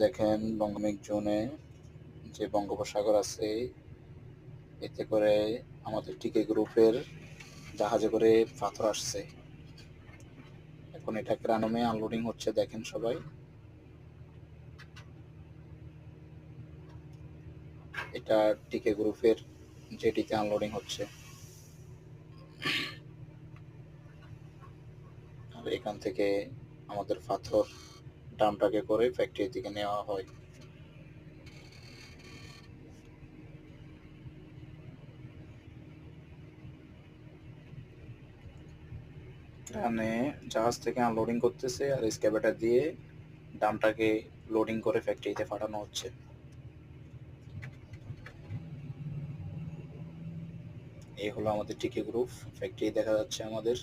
দেখেন বঙ্গমিক জোনে যে বঙ্গোপসাগর আছে, এতে করে আমাদের টিকে গ্রুপের জাহাজে করে পাথর আসছে। এখন এটা ক্রানমে আনলোডিং হচ্ছে, দেখেন সবাই। এটা টিকে গ্রুপের জেটিতে আনলোডিং হচ্ছে। আর এখান থেকে আমাদের পাথর ডামটাকে করে ফ্যাক্টরির দিকে নেওয়া হয়। এখানে জাহাজ থেকে আনলোডিং করতেছে আর এক্সকাভেটর দিয়ে ডামটাকে লোডিং করে ফ্যাক্টরিতে পাঠানো হচ্ছে। এই হলো আমাদের টিকে গ্রুপ ফ্যাক্টরি দেখা যাচ্ছে আমাদের।